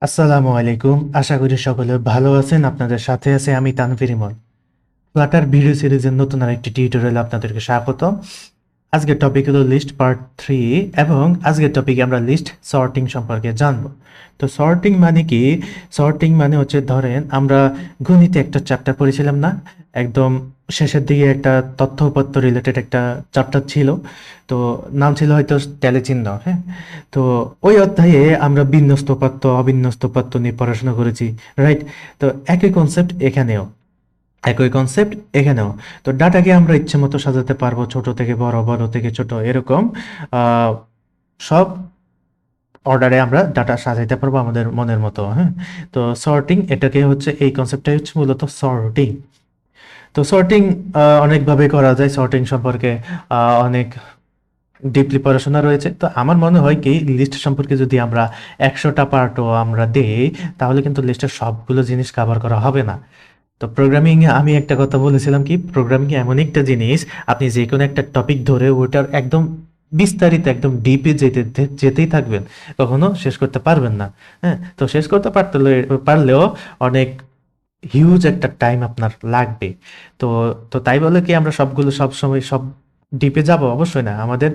আসসালামু আলাইকুম। আশা করি সকলে ভালো আছেন। আপনাদের সাথে আছে আমি তানভীর ইমন। ফ্লাটার ভিডিও সিরিজের নতুন আরেকটি টিউটোরিয়ালে আপনাদেরকে স্বাগতম। আজকের টপিক হলো লিস্ট পার্ট 3 এবং আজকের টপিকে আমরা লিস্ট সর্টিং সম্পর্কে জানব। তো সর্টিং মানে কি? সর্টিং মানে হচ্ছে ধরেন আমরা গণিতে একটা চ্যাপ্টার পড়েছিলাম না? একদম শেষের দিকে একটা তথ্য উপাত্ত রিলেটেড একটা চ্যাপ্টার ছিল। তো নাম ছিল হয়তো ট্যালি চিহ্ন, হ্যাঁ? তো ওই অধ্যায়ে আমরা বিন্যস্ত উপাত্ত, অবিন্যস্ত উপাত্ত নিয়ে পড়াশোনা করেছি, রাইট? তো একই কনসেপ্ট এখানেও। একই কনসেপ্ট এখানেও। তো ডাটাকে আমরা ইচ্ছে মতো সাজাতে পারবো, ছোট থেকে বড়, বড় থেকে ছোট, এরকম আহ, সব অর্ডারে আমরা ডাটা সাজাইতে পারবো আমাদের মনের মতো, হ্যাঁ? তো সর্টিং, এটাকে হচ্ছে এই কনসেপ্টটাই হচ্ছে মূলত সর্টিং। তো সর্টিং অনেকভাবে করা যায়। সর্টিং সম্পর্কে অনেক ডিপলি পড়াশোনা রয়েছে। তো আমার মনে হয় কি, লিস্ট সম্পর্কে যদি আমরা 100টা পার্টও আমরা দেই, তাহলে কিন্তু লিস্টের সবগুলো জিনিস কভার করা হবে না। তো প্রোগ্রামিং এ আমি একটা কথা বলেছিলাম কি, প্রোগ্রামিং এমন একটা জিনিস, আপনি যে কোনো একটা টপিক ধরে ওটার একদম বিস্তারিত একদম ডিপে যেতেই থাকবেন, কখনো শেষ করতে পারবেন না। হ্যাঁ, তো শেষ করতে পারলেও অনেক হিউজ একটা টাইম আপনার লাগবে। তো তো তাই বলে কি আমরা সবগুলো সব সময় সব ডিপে যাব? অবশ্যই না। আমাদের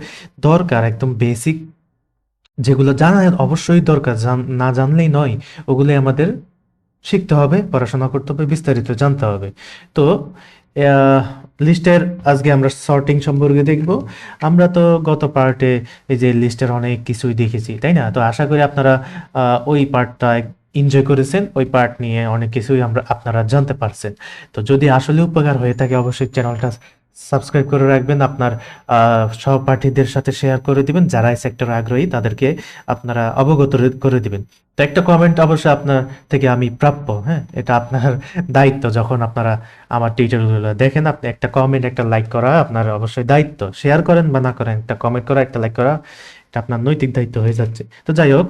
দরকার একদম বেসিক যেগুলো জানা অবশ্যই দরকার, না জানলেই নয়। ওগুলো আমাদের শিখতে হবে, পড়াশোনা করতে হবে, বিস্তারিত জানতে হবে। তো লিস্টের আজকে আমরা সর্টিং সম্পর্কে দেখব। আমরা তো গত পার্টে এই যে লিস্টের অনেক কিছুই দেখেছি, তাই না? তো আশা করি আপনারা ওই পার্টটা এনজয় করেছেন। ওই পার্ট নিয়ে অনেক কিছুই আপনারা জানতে পারছেন। তো যদি আসলে উপকার হয়ে থাকে, অবশ্যই চ্যানেলটা সাবস্ক্রাইব করে রাখবেন। আপনার সহপাঠীদের সাথে শেয়ার করে দিবেন, যারা এই সেক্টরে আগ্রহী তাদেরকে আপনারা অবগত করে দিবেন। তো একটা কমেন্ট অবশ্যই আপনার থেকে আমি প্রাপ্য, হ্যাঁ? এটা আপনার দায়িত্ব। যখন আপনারা আমার টিউটোরিয়ালগুলো দেখেন, আপনি একটা কমেন্ট, একটা লাইক করা আপনার অবশ্যই দায়িত্ব। শেয়ার করেন বা না করেন, একটা কমেন্ট করা, একটা লাইক করা, এটা আপনার নৈতিক দায়িত্ব হয়ে যাচ্ছে। তো যাই হোক,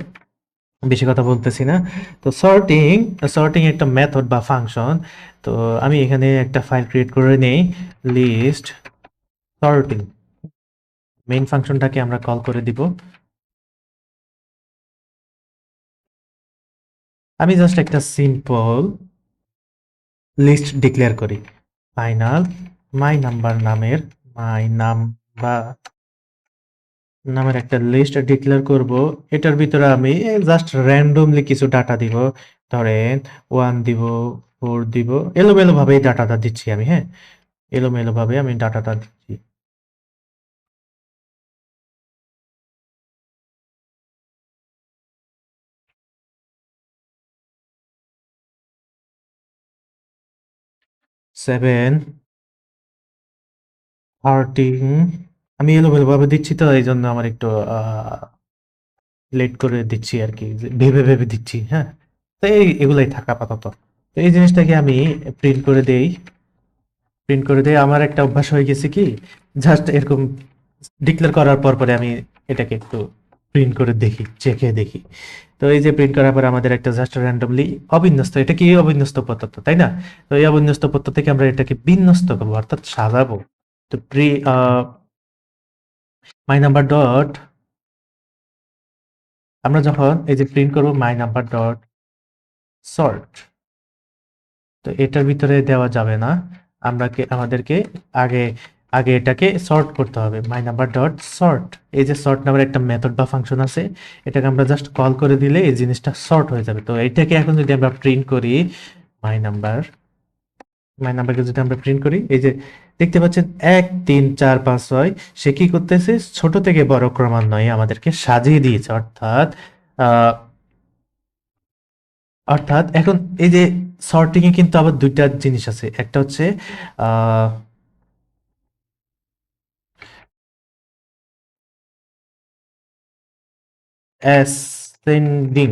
বেশি কথা বলতেছি না। তো সর্টিং, সর্টিং একটা মেথড বা ফাংশন। তো আমি এখানে একটা ফাইল ক্রিয়েট করে নেই, লিস্ট সর্টিং। মেইন ফাংশনটাকে আমরা কল করে দিব। আমি জাস্ট একটা সিম্পল লিস্ট ডিক্লেয়ার করি। ফাইনাল মাই নাম্বার নামের একটা লিস্ট ডিক্লেয়ার করব। এটার ভিতরে আমি জাস্ট র্যান্ডমলি কিছু ডাটা দিব। ধরেন 1 দিব, 4 দিব, এলোমেলো ভাবে এই ডাটাটা দিচ্ছি আমি, হ্যাঁ? এলোমেলো ভাবে আমি ডাটাটা দিচ্ছি। সেভেন, 13। আমি এলোমেলো ভাবে দিচ্ছি, তো এই জন্য আমার একটু লেট করে দিচ্ছি আর কি, ভেবে ভেবে দিচ্ছি, হ্যাঁ? তো এগুলাই থাকা আপাতত। তো এই জিনিসটাকে আমি প্রিন্ট করে দেই। প্রিন্ট করে দেই। আমার একটা অভ্যাস হয়ে গেছে কি, জাস্ট এরকম ডিক্লেয়ার করার পর পরে আমি এটাকে একটু প্রিন্ট করে দেখি, চেখে দেখি। তো এই যে প্রিন্ট করার পর আমাদের একটা জাস্ট র্যান্ডমলি অবিন্যস্ত, এটা কি অবিন্যস্ত পদার্থ, তাই না? তো এই অবিন্যস্ত পদার্থ থেকে আমরা এটাকে বিন্যস্ত করবো, অর্থাৎ সাজাবো। তো মাই নাম্বার ডট, আমরা যখন এই যে প্রিন্ট করবো মাই নাম্বার ডট সর্ট, তো এটার ভিতরে দেওয়া যাবে না। আমাদেরকে আগে আগে এটাকে সর্ট করতে হবে। মাই নাম্বার ডট সর্ট, এই যে সর্ট নামের একটা মেথড বা ফাংশন আছে, এটাকে আমরা জাস্ট কল করে দিলে এই জিনিসটা সর্ট হয়ে যাবে। তো এটাকে এখন যদি আমরা প্রিন্ট করি, মাই নাম্বার মাই নাম্বারকে যদি আমরা প্রিন্ট করি, এই যে দেখতে পাচ্ছেন 1 3 4 5 6, সে কি করতেছে, ছোট থেকে বড় ক্রমান্বয়ে আমাদেরকে সাজিয়ে দিয়েছে। আহ অর্থাৎ এখন এই যে সর্টিং এ কিন্তু আবার দুইটা জিনিস আছে। একটা হচ্ছে আহ অ্যাসেন্ডিং,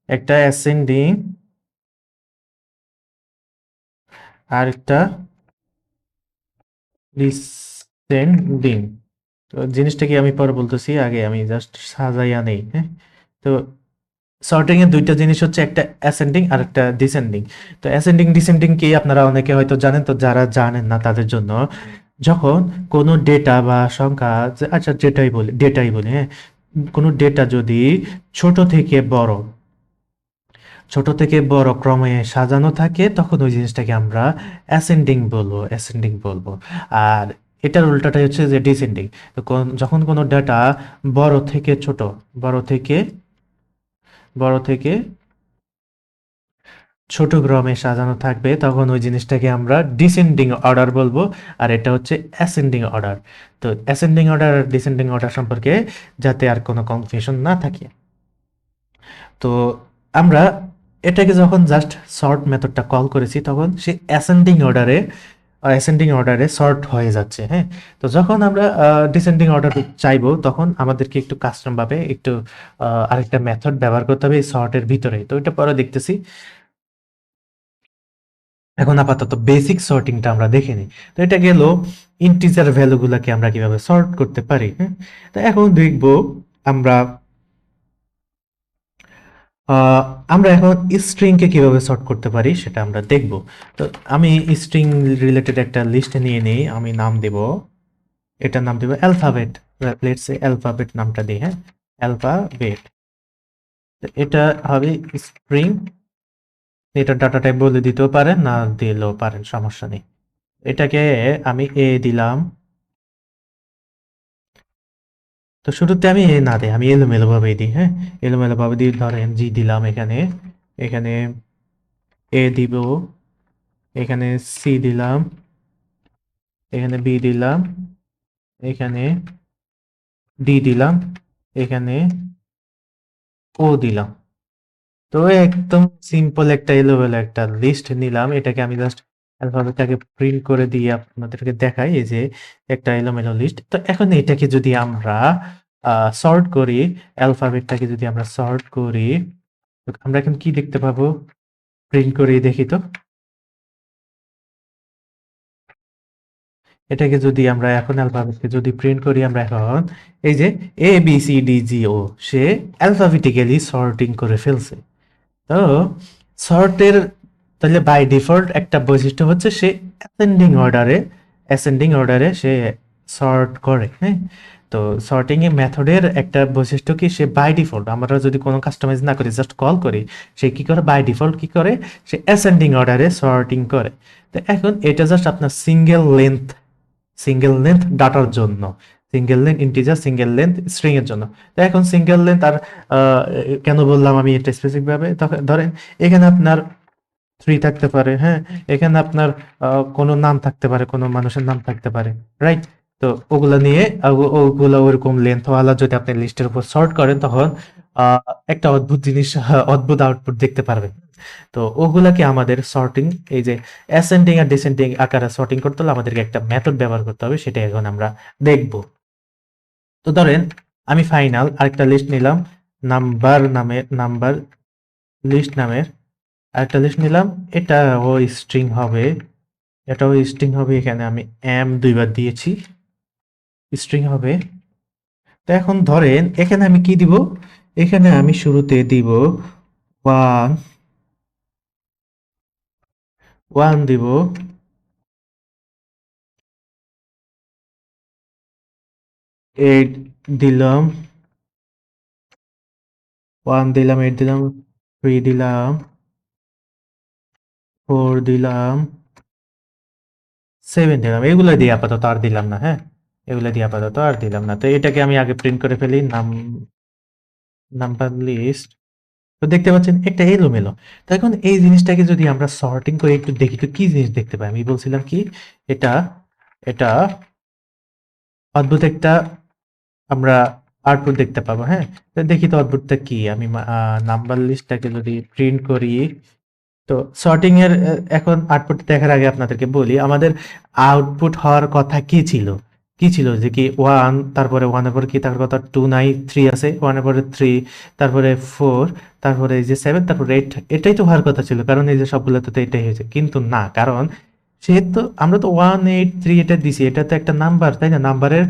একটা অ্যাসেন্ডিং, আর একটা ডিসেন্ডিং। তো জিনিসটা কি আমি পরে বলতেছি, আগে আমি জাস্ট সাজাইয়া নেই, হ্যাঁ? তো সর্টিং এর দুইটা জিনিস হচ্ছে, একটা অ্যাসেন্ডিং আর একটা ডিসেন্ডিং। তো অ্যাসেন্ডিং ডিসেন্ডিং কি আপনারা অনেকে হয়তো জানেন, তো যারা জানেন না তাদের জন্য, যখন কোনো ডেটা বা সংখ্যা, আচ্ছা ডেটাই বলি, হ্যাঁ? কোনো ডেটা যদি ছোট থেকে বড় ছোট থেকে বড় ক্রমে সাজানো থাকে তখন ওই জিনিসটাকে আমরা অ্যাসেন্ডিং বলবো। আর এটার উল্টাটাই হচ্ছে যে ডিসেন্ডিং। তো যখন কোনো ডাটা বড় থেকে ছোট, বড় থেকে বড় থেকে ছোট ক্রমে সাজানো থাকবে তখন ওই জিনিসটাকে আমরা ডিসেন্ডিং অর্ডার বলবো। আর এটা হচ্ছে অ্যাসেন্ডিং অর্ডার। তো অ্যাসেন্ডিং অর্ডার আর ডিসেন্ডিং অর্ডার সম্পর্কে যাতে আর কোনো কনফিউশন না থাকে, তো আমরা এটাকে যখন জাস্ট সর্ট মেথডটা কল করেছি তখন সে অ্যাসেন্ডিং অর্ডারে সর্ট হয়ে যাচ্ছে। হ্যাঁ, তো যখন আমরা ডিসেন্ডিং অর্ডার চাইবো তখন আমাদেরকে একটু কাস্টম ভাবে একটু আরেকটা মেথড ব্যবহার করতে হবে এই সর্টের ভিতরে। তো এটা পরে দেখতেছি। এখন আপাতত বেসিক সর্টিংটা আমরা দেখে নিই। তো এটা গেল ইন্টিজার ভ্যালুগুলোকে আমরা কিভাবে সর্ট করতে পারি। হ্যাঁ, তো এখন দেখব আমরা আহ, আমরা এখন স্ট্রিংকে কিভাবে সর্ট করতে পারি সেটা আমরা দেখব। তো আমি স্ট্রিং রিলেটেড একটা লিস্ট নিয়ে নিই, আমি নাম দেব, এটার নাম দেব অ্যালফাবেট। লেটস সে অ্যালফাবেট নামটা দিই। হ্যাঁ, অ্যালফাবেট। এটা হবে স্ট্রিং। এটা ডাটা টাইপ বলে দিতেও পারেন, না দিলেও পারেন, সমস্যা নেই। এটাকে আমি এ দিলাম। তো শুরুতে আমি এ না দিই, আমি এলোমেলো ভাবে দিই। হ্যাঁ, এলোমেলো ভাবে দিই। ধরেন জি দিলাম, এখানে এখানে এ দিব, এখানে সি দিলাম, এখানে বি দিলাম, এখানে ডি দিলাম, এখানে ও দিলাম। তো একদম সিম্পল একটা এলোমেলো একটা লিস্ট নিলাম। এটাকে আমি জাস্ট অ্যালফাবেটটাকে প্রিন্ট করে দিয়ে আপনাদেরকে দেখাই, এই যে একটা এলোমেলো লিস্ট। তো এখন এটাকে যদি আমরা সর্ট করি, অ্যালফাবেটটাকে যদি আমরা সর্ট করি, তো আমরা এখন কি দেখতে পাবো? প্রিন্ট করে দেখি তো। এটাকে যদি আমরা এখন অ্যালফাবেটকে যদি প্রিন্ট করি, আমরা এখন এই যে A B C D G O say alphabetically sorting করে ফেলছে। তো সর্টের তাহলে বাই ডিফল্ট একটা বৈশিষ্ট্য হচ্ছে সে অ্যাসেন্ডিং অর্ডারে সে সর্ট করে। হ্যাঁ, তো সর্টিং এ মেথডের একটা বৈশিষ্ট্য কি, সে বাই ডিফল্ট, আমরা যদি কোনো কাস্টমাইজ না করি জাস্ট কল করি, সে কি করে বাই ডিফল্ট কি করে, সে অ্যাসেন্ডিং অর্ডারে সর্টিং করে। তো এখন এটা জাস্ট আপনার সিঙ্গেল লেন্থ ডাটার জন্য, single length integer, single length string এর জন্য। তো এখন সিঙ্গেল লেন্থ আর কেন বললাম আমি এটা স্পেসিফিক ভাবে, ধরেন এখানে আপনার 3 থাকতে পারে। হ্যাঁ, এখানে আপনার কোনো নাম থাকতে পারে, কোনো মানুষের নাম থাকতে পারে, রাইট? তো ওগুলা নিয়ে ওগুলা ওরকম লেন্থ ওয়ালা যদি আপনি লিস্টের উপর সর্ট করেন তখন আহ, একটা অদ্ভুত জিনিস, অদ্ভুত আউটপুট দেখতে পারবেন। তো ওগুলাকে আমাদের সর্টিং, এই যে অ্যাসেন্ডিং আর ডিসেন্ডিং আকারে সর্টিং করতে হলে আমাদেরকে একটা মেথড ব্যবহার করতে হবে, সেটা এখন আমরা দেখব। তো ধরেন আমি ফাইনাল আরেকটা লিস্ট নিলাম, নাম্বার লিস্ট নামের আরেকটা লিস্ট নিলাম। এটাও স্ট্রিং হবে, এখানে আমি এম দুইবার দিয়েছি, স্ট্রিং হবে। তো এখন ধরেন এখানে আমি কি দিব, এখানে আমি শুরুতে দিব ওয়ান, দিব, 8 দিলাম, 1 দিলাম, 8 দিলাম, 3 দিলাম, 4 দিলাম, 7 দিলাম। এগুলো দিয়ে আপাতত আর দিলাম না। হ্যাঁ, এগুলো দিয়ে আপাতত আর দিলাম না। তো এটাকে আমি আগে প্রিন্ট করে ফেলি, নাম্বার লিস্ট। তো দেখতে পাচ্ছেন একটা এলোমেলো। তো এখন এই জিনিসটাকে যদি আমরা সর্টিং করে একটু দেখি তো কি জিনিস দেখতে পাই, আমি বলছিলাম কি, এটা এটা অদ্ভুত একটা আমরা আউটপুট দেখতে পাবো। হ্যাঁ, তো দেখি তো অদ্ভুতটা কি। আমি নাম্বার লিস্টটাকে যদি প্রিন্ট করি, তো সর্টিং এর এখন আউটপুট দেখার আগে আপনাদেরকে বলি আমাদের আউটপুট হওয়ার কথা কি ছিল যে কি ওয়ান, তারপরে ওয়ানের পরে কি থাকার কথা, 2 নাই, 3 আছে, ওয়ানের পরে 3, তারপরে 4, তারপরে এই যে 7, তারপরে 8। এটাই তো হওয়ার কথা ছিল, কারণ এই যে সবগুলোতে তো এটাই হয়েছে। কিন্তু না, কারণ সেহেতু আমরা তো 183 এটা দিছি, এটা তো একটা নাম্বার, তাই না? নাম্বারের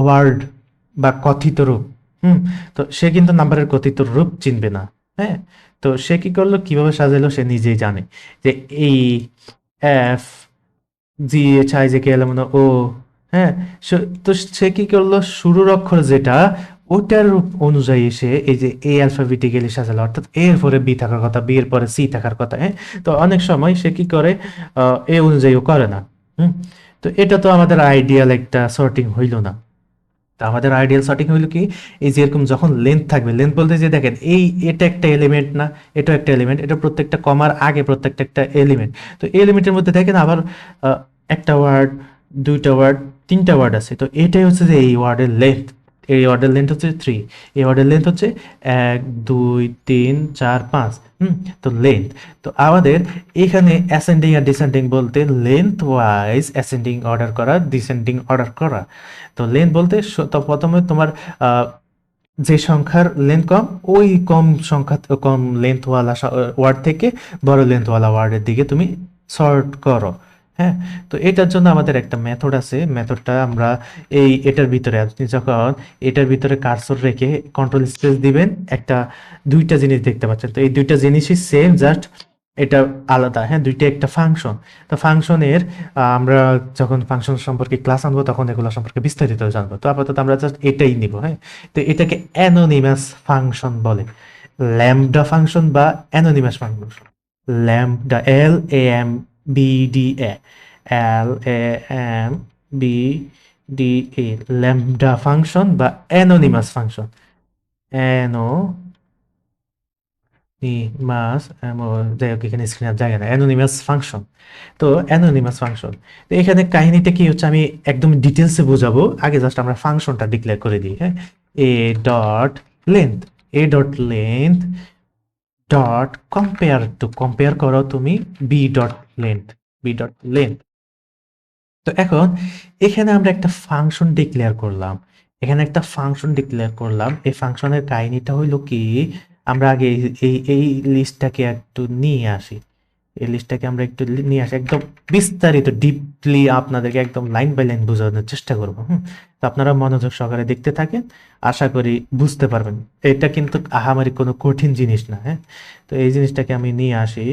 ওয়ার্ড বা কথিত রূপ। হুম, তো সে কিন্তু নাম্বারের কথিত রূপ চিনবে না। হ্যাঁ, তো সে কি করলো, কিভাবে সাজালো সে নিজেই জানে, যে এই F G H I J K L M N O. হ্যাঁ, তো সে কি করলো, শুরুর অক্ষর যেটা ওটার অনুযায়ী সে এই যে এ অ্যালফাবেটিক্যালি সাজালো, অর্থাৎ এ এর পরে বি থাকার কথা, বি এর পরে সি থাকার কথা। হ্যাঁ, তো অনেক সময় সে কি করে এ অনুযায়ীও করে না। হুম, তো এটা তো আমাদের আইডিয়াল একটা সর্টিং হইল না। তো আমাদের আইডিয়াল সর্টিং হইলো কি, এই যে এরকম যখন লেন্থ থাকবে, লেন্থ বলতে যে দেখেন এই এটা একটা এলিমেন্ট না, এটা একটা এলিমেন্ট, এটা প্রত্যেকটা কমার আগে প্রত্যেকটা একটা এলিমেন্ট। তো এলিমেন্টের মধ্যে দেখেন আবার একটা ওয়ার্ড, দুইটা ওয়ার্ড, তিনটা ওয়ার্ড আছে। তো এটাই হচ্ছে যে এই ওয়ার্ডের লেন্থ। এই ওয়ার্ডের লেন্থ হচ্ছে 3, এই ওয়ার্ডের লেন্থ হচ্ছে 1 2 3 4 5। তো লেন্থ। তো আমাদের এখানে অ্যাসেন্ডিং আর ডিসেন্ডিং বলতে লেন্থ ওয়াইজ অ্যাসেন্ডিং অর্ডার করা, ডিসেন্ডিং অর্ডার করা। তো লেন্থ বলতে তো প্রথমে তোমার যে সংখ্যার লেন্থ কম, ওই কম সংখ্যা, কম লেন্থওয়ালা ওয়ার্ড থেকে বড় লেন্থওয়ালা ওয়ার্ডের দিকে তুমি সর্ট করো। হ্যাঁ, তো এটার জন্য আমাদের একটা মেথড আছে। মেথডটা আমরা এটার ভিতরে, আপনি যখন এটার ভিতরে কার্সর রেখে কন্ট্রোল স্পেস দিবেন, একটা দুইটা জিনিস দেখতে পাচ্ছেন। তো এই দুইটা জিনিসই সেম, জাস্ট এটা আলাদা। হ্যাঁ, দুইটা একটা ফাংশন। তো ফাংশনের আমরা যখন ফাংশন সম্পর্কে ক্লাস আনবো তখন এগুলো সম্পর্কে বিস্তারিত জানবো। তো আপাতত আমরা জাস্ট এটাই নিব। হ্যাঁ, তো এটাকে অ্যানোনিমাস ফাংশন বলে, ল্যামডা ফাংশন বা anonymous function. Lambda, LAMBDA, LAMBDA, lambda function বা অ্যানোনিমাস ফাংশন। অ্যানোনিমাস, যাই হোক এখানে স্ক্রিনের জায়গা না, অ্যানোনিমাস ফাংশন। তো অ্যানোনিমাস ফাংশন, তো এখানে কাহিনীটা কি হচ্ছে আমি একদম ডিটেলসে বোঝাবো, আগে জাস্ট আমরা ফাংশনটা ডিক্লেয়ার করে দিই। হ্যাঁ, A dot length, A dot length dot compare to, compare করো তুমি B dot length, B dot length. তো এখন এখানে আমরা একটা ফাংশন ডিক্লেয়ার করলাম, এখানে একটা ফাংশন ডিক্লেয়ার করলাম। এই ফাংশনের কাহিনীটা হইলো কি, আমরা আগে এই লিস্টটাকে একটু নিয়ে আসি, এই লিস্টটাকে আমরা একটু নিয়ে আসি, একদম বিস্তারিত ডিপলি আপনাদেরকে একদম লাইন বাই লাইন বোঝানোর চেষ্টা করবো। তো আপনারা মনোযোগ সহকারে দেখতে থাকেন, আশা করি বুঝতে পারবেন। এটা কিন্তু আহামরি কোনো কঠিন জিনিস না। হ্যাঁ, তো এই জিনিসটাকে আমি নিয়ে আসি,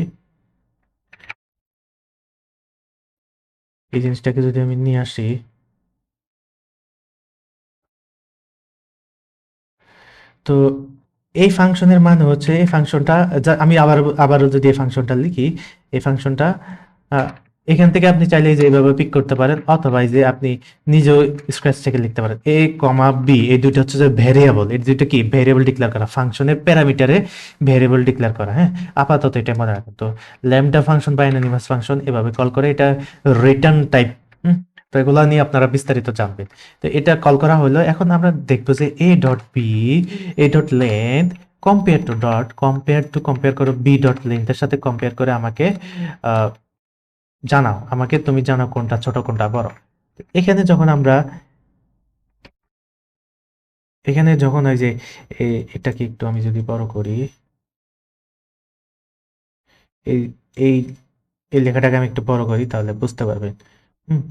এই জিনিসটাকে যদি আমি নিয়ে আসি, তো এই ফাংশনের মানে হচ্ছে এই ফাংশনটা, আমি আবারও যদি এই ফাংশনটা লিখি, এই ফাংশনটা এখান থেকে আপনি চাইলে যে এইভাবে পিক করতে পারেন, অথবা এই যে আপনি নিজেও স্ক্র্যাচ থেকে লিখতে পারেন। এ কমা বি, এই দুটো হচ্ছে যে ভেরিয়েবল, এই দুটো কি ভেরিয়েবল ডিক্লেয়ার করা, ফাংশনের প্যারামিটারে ভেরিয়েবল ডিক্লেয়ার করা। হ্যাঁ, আপাতত এটা মনে রাখেন। তো ল্যামডা ফাংশন বা অ্যানোনিমাস ফাংশন এভাবে কল করে, এটা রিটার্ন টাইপ। তো এগুলো নিয়ে আপনারা বিস্তারিত জানবেন। তো এটা কল করা হলো, এখন আমরা দেখবো যে A dot B, A dot length compare করো বি ডট লেন্থের সাথে কম্পেয়ার করে আমাকে জানাও, আমাকে তুমি জানাও কোনটা ছোট কোনটা বড়। এখানে যখন আমরা, এখানে যখন ওই যে এটাকে একটু আমি যদি বড় করি, এই এই এই লেখাটাকে আমি একটু বড় করি তাহলে বুঝতে পারবেন। হুম,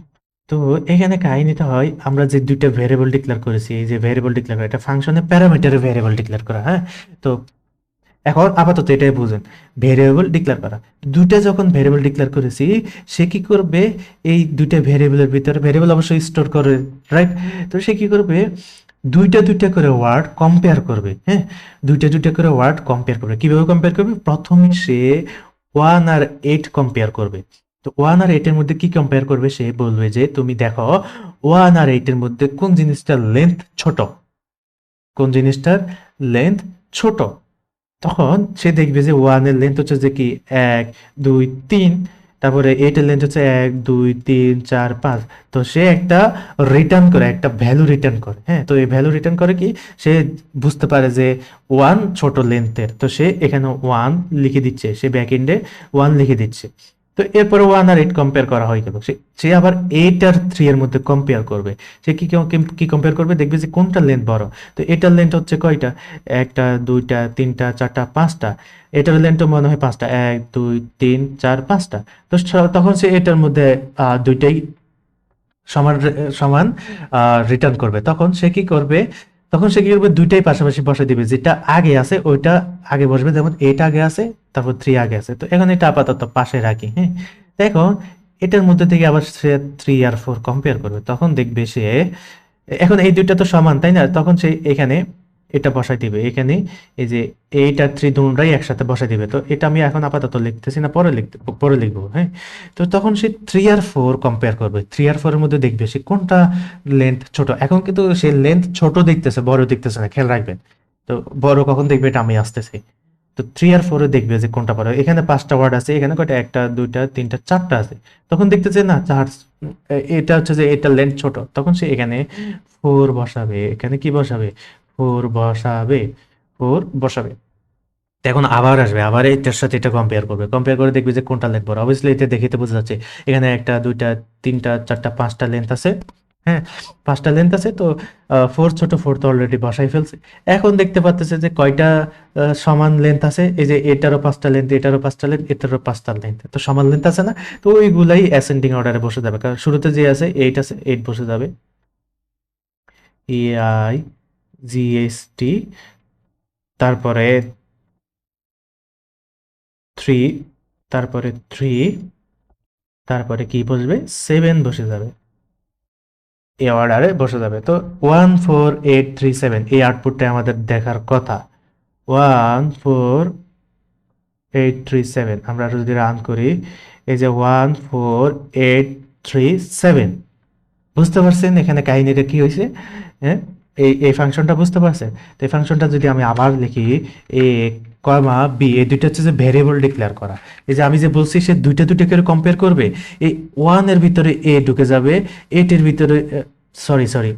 তো এখানে কাহিনীটা হয়, আমরা যে দুইটা ভেরিয়েবল ডিক্লেয়ার করেছি, এই যে ভেরিয়েবল ডিক্লেয়ার করা, এটা ফাংশনের প্যারামিটারে ভেরিয়েবল ডিক্লেয়ার করা। হ্যাঁ, তো এখন আপাতত এটাই বুঝেন, ভেরিয়েবল ডিক্লেয়ার করা। দুইটা যখন ভেরিয়েবল ডিক্লেয়ার করেছি, সে কি করবে, এই দুইটা ভেরিয়েবলের ভিতরে ভেরিয়েবল অবশ্যই স্টোর করে, রাইট? তো সে কি করবে, দুইটা দুইটা করে ওয়ার্ড কম্পেয়ার করবে। হ্যাঁ, দুইটা দুইটা করে ওয়ার্ড কম্পেয়ার করবে। কিভাবে কম্পেয়ার করবে, প্রথমে সে 1 আর 8 কম্পেয়ার করবে। তো 1 আর 8 এর মধ্যে কি কম্পেয়ার করবে, সে বলবে যে তুমি দেখো 1 আর 8 এর মধ্যে কোন জিনিসটার লেন্থ ছোট, কোন জিনিসটার লেন্থ ছোট। তখন সে দেখবে যে 1 এর লেন্থ হচ্ছে যে কি 1 2 3, তারপরে 8 এর লেন্থ হচ্ছে 1 2 3 4 5। তো সে একটা রিটার্ন করে, একটা ভ্যালু রিটার্ন করে। হ্যাঁ, তো এই ভ্যালু রিটার্ন করে কি, সে বুঝতে পারে যে 1 ছোট লেন্থের, তো সে এখানে 1 লিখে দিচ্ছে, সে ব্যাক এন্ডে 1 লিখে দিচ্ছে। তো এরপরে 1 আর 8 কম্পেয়ার করা হয়ে গেল, সে আবার 8 আর 3 এর মধ্যে কম্পেয়ার করবে। সে কি কম্পেয়ার করবে, দেখবে যে কোনটা লেন্থ বড়। তো এটার লেন্থ হচ্ছে কয়টা, একটা দুইটা তিনটা চারটা পাঁচটা, এটার লেন্থ মনে হয় পাঁচটা, 1 2 3 4 5টা। তো তখন সে এটার মধ্যে দুইটাই সমান সমান রিটার্ন করবে। তখন সে কি করবে, দুইটাই পাশাপাশি বসে দিবে, যেটা আগে আছে ওইটা আগে বসবে, যেমন এটা আগে আছে, তারপর 3 আগে আছে। তো এখন এটা আপাতত পাশে রাখি। হ্যাঁ, তো এখন এটার মধ্যে থেকে আবার সে 3 আর 4 কম্পেয়ার করবে, তখন দেখবে সে এখন এই দুইটা তো সমান, তাই না? তখন সে এখানে এটা বসাই দিবে, এখানে এই যে 8 আর 3 দুটোটাই একসাথে বসাই দিবে। তো এটা আমি এখন আপাতত লিখতেছি না, পরে লিখবো, হ্যাঁ? তো তখন সে 3 আর 4 কম্পেয়ার করবে। 3 আর 4 এর মধ্যে দেখবে সে কোনটা লেন্থ ছোট। এখন কিন্তু সে লেন্থ ছোট দেখতেছে, বড় দেখতেছে না, খেয়াল রাখবেন। তো বড় কখন দেখবে এটা আমি আসতেছি। তো 3 আর 4 এ দেখবে যে কোনটা বড়। এখানে 5টা ওয়ার্ড আছে, এখানে কয়টা? 1টা 2টা 3টা 4টা আছে। তখন দেখতেছে না 4, এটা হচ্ছে যে এটা লেন্থ ছোট। তখন সে এখানে 4 বসাবে। এখানে কি বসাবে? 4 বসাবে, 4 বসাবে। তো এখন আবার আসবে, আবার এটার সাথে এটা কম্পেয়ার করবে। কম্পেয়ার করে দেখবে যে কোনটা লেন্থ বড়। অবভিয়াসলি এটা দেখে তো বোঝা যাচ্ছে। এখানে 1টা 2টা 3টা 4টা 5টা লেন্থ আছে। হ্যাঁ, 5টা লেন্থ আছে। তো 4 ছোট, 4 তো অলরেডি বসাই ফেলছে। এখন দেখতে পারতেছে যে কয়টা সমান লেন্থ আছে। এই যে এটারও 5টা লেন্থ, এটারও 5টা লেন্থ, এটারও 5টা লেন্থ। তো সমান লেন্থ আছে না? তো ওইগুলাই অ্যাসেন্ডিং অর্ডারে বসে যাবে। কারণ শুরুতে যে আছে 8 আছে, 8 বসে যাবে। AI GST, তারপরে 3, তারপরে 3, তারপরে কি বসবে? 7 বসে যাবে। এই অর্ডারে বসে যাবে। তো 14837 এই আউটপুটটা আমাদের দেখার কথা। 14837 আমরা যদি রান করি, এই যে 14837, বুঝতে পারছেন এখানে কাহিনীটা কি হয়েছে? হ্যাঁ, এই ফাংশনটা বুঝতে পারছেন? তো এই ফাংশনটা যদি আমি আবার লিখি, এ কমা বি, এই দুইটা হচ্ছে যে ভেরিয়েবল ডিক্লেয়ার করা। এই যে আমি যে বলছি সে দুইটা দুইটা করে কম্পেয়ার করবে। এই 1 এর ভিতরে এ ঢুকে যাবে, 8 এর ভিতরে, সরি সরি,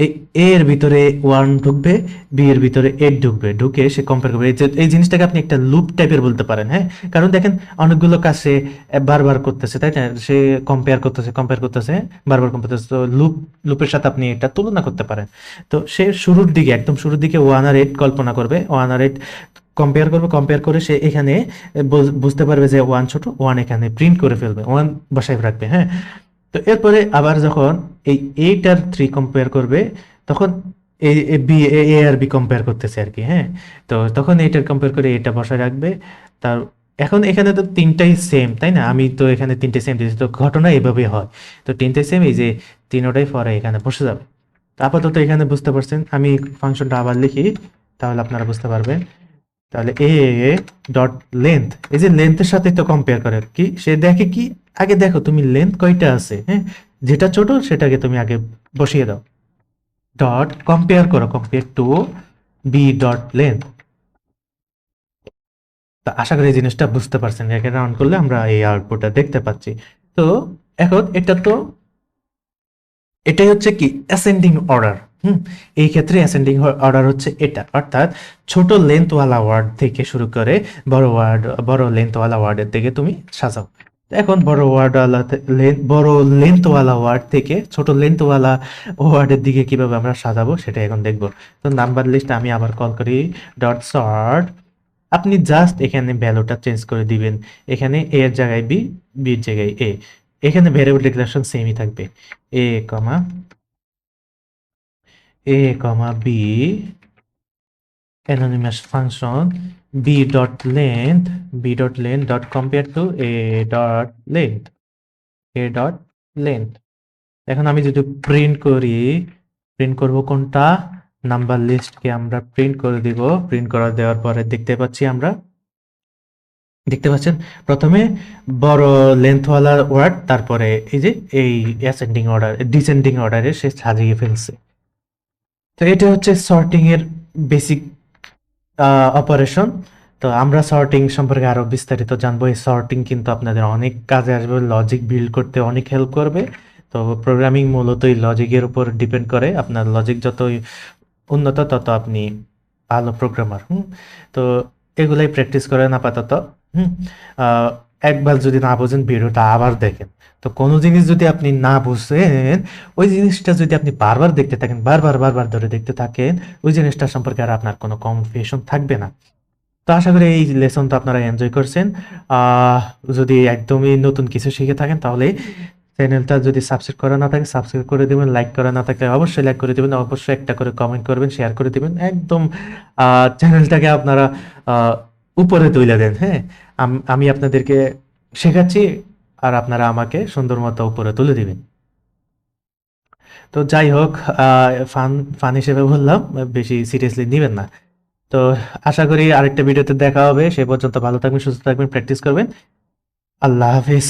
এই এ এর ভিতরে 1 ঢুকবে, বি এর ভিতরে 8 ঢুকবে, ঢুকে সে কম্পেয়ার করবে। এই জিনিসটাকে আপনি একটা লুপ টাইপের বলতে পারেন, হ্যাঁ? কারণ দেখেন অনেকগুলো কাজ সে বারবার করতেছে, তাই না? সে কম্পেয়ার করতেছে, বারবার কম্পেয়ার করতেছে। তো লুপের সাথে আপনি এটা তুলনা করতে পারেন। তো সে শুরুর দিকে, একদম শুরুর দিকে 1 আর 8 কল্পনা করবে, 1 আর 8 কম্পেয়ার করে সে এখানে বুঝতে পারবে যে 1 ছোট, 1 এখানে প্রিন্ট করে ফেলবে, 1 বসাই রাখবে, হ্যাঁ? তো এরপরে আবার যখন এই 8 আর 3 কম্পেয়ার করবে, তখন এ আর বি কম্পেয়ার করতেছে আর কি, হ্যাঁ? তো তখন এইটার কম্পেয়ার করে এটা বসায় রাখবে। তার এখন এখানে তো তিনটাই সেম, তাই না? আমি তো এখানে তিনটে সেম দিয়েছি, তো ঘটনা এভাবে হয়। তো তিনটে সেম, এই যে তিনোটাই পরে এখানে বসে যাবে। তো আপাতত এখানে বুঝতে পারছেন। আমি ফাংশনটা আবার লিখি, তাহলে আপনারা বুঝতে পারবেন। তাহলে এ ডট লেন্থ, এই যে লেন্থের সাথে তো কম্পেয়ার করে কি, সে দেখে কি, আগে দেখো তুমি লেন্থ কয়টা আছে, হ্যাঁ? যেটা ছোট সেটাকে তুমি আগে বসিয়ে দাও। ডট কম্পেয়ার করো, compare to B dot length. তো আশা করি এই জিনিসটা বুঝতে পারছেন। একে রাউন্ড করলে আমরা এই আউটপুটটা দেখতে পাচ্ছি। তো এখন এটা তো, এটাই হচ্ছে কি অ্যাসেন্ডিং অর্ডার। এই ক্ষেত্রে অ্যাসেন্ডিং অর্ডার হচ্ছে এটা, অর্থাৎ ছোট লেন্থওয়ালা ওয়ার্ড থেকে শুরু করে বড় লেন্থওয়ালা ওয়ার্ডের দিকে তুমি সাজাও। এখন বড় লেন্থওয়ালা ওয়ার্ড থেকে ছোট লেন্থওয়ালা ওয়ার্ডের দিকে কিভাবে আমরা সাজাবো সেটা এখন দেখবো। তো নাম্বার লিস্ট আমি আবার কল করি, ডট সর্ট। আপনি জাস্ট এখানে ভ্যালুটা চেঞ্জ করে দিবেন। এখানে এ এর জায়গায় বি, বির জায়গায় এ। এখানে ভ্যারিয়েবল ডিক্লারেশন সেমই থাকবে, এ কমা b anonymous function b.length dot compare to a dot length. এখন আমি যদি প্রিন্ট করব কোনটা? নাম্বার লিস্টকে আমরা প্রিন্ট করে দিব। প্রিন্ট করা দেওয়ার পরে দেখতে পাচ্ছেন প্রথমে বড় লেন্থওয়ালা ওয়ার্ড, তারপরে এই যে এই ডিসেন্ডিং অর্ডারে সে সাজিয়ে ফেলছে। তো এটা হচ্ছে সর্টিং এর বেসিক অপারেশন। তো আমরা সর্টিং সম্পর্কে আরো বিস্তারিত জানবো। এই সর্টিং কিন্তু আপনাদের অনেক কাজে আসবে, লজিক বিল্ড করতে অনেক হেল্প করবে। তো প্রোগ্রামিং মূলত এই লজিকের উপর ডিপেন্ড করে। আপনার লজিক যতই উন্নত তত আপনি ভালো প্রোগ্রামার। তো এগুলাই প্র্যাকটিস করেন আপাতত। হুম আহ, একবার যদি না বোঝেন ভিডিওটা আবার দেখেন। তো কোনো জিনিস যদি আপনি না বুঝেন, ওই জিনিসটা যদি আপনি বারবার দেখতে থাকেন, বারবার ধরে দেখতে থাকেন, ওই জিনিসটা সম্পর্কে আর আপনার কোনো কনফিউশন থাকবে না। তো আশা করি এই লেসনটা আপনারা এনজয় করছেন। আহ যদি একদমই নতুন কিছু শিখে থাকেন, তাহলে চ্যানেলটা যদি সাবস্ক্রাইব করা না থাকে সাবস্ক্রাইব করে দিবেন, লাইক করা না থাকলে অবশ্যই লাইক করে দিবেন, অবশ্যই একটা করে কমেন্ট করবেন, শেয়ার করে দিবেন। একদম চ্যানেলটাকে আপনারা আহ, উপরে তুলে দেন, হ্যাঁ? আমি আপনাদেরকে শেখাচ্ছি, আর আপনারা আমাকে সুন্দর মতো উপরে তুলে দিবেন। তো যাই হোক, ফান ফান হিসেবে বললাম, বেশি সিরিয়াসলি নিবেন না। তো আশা করি আরেকটা ভিডিওতে দেখা হবে। সে পর্যন্ত ভালো থাকবেন, সুস্থ থাকবেন, প্র্যাকটিস করবেন। আল্লাহ হাফিজ।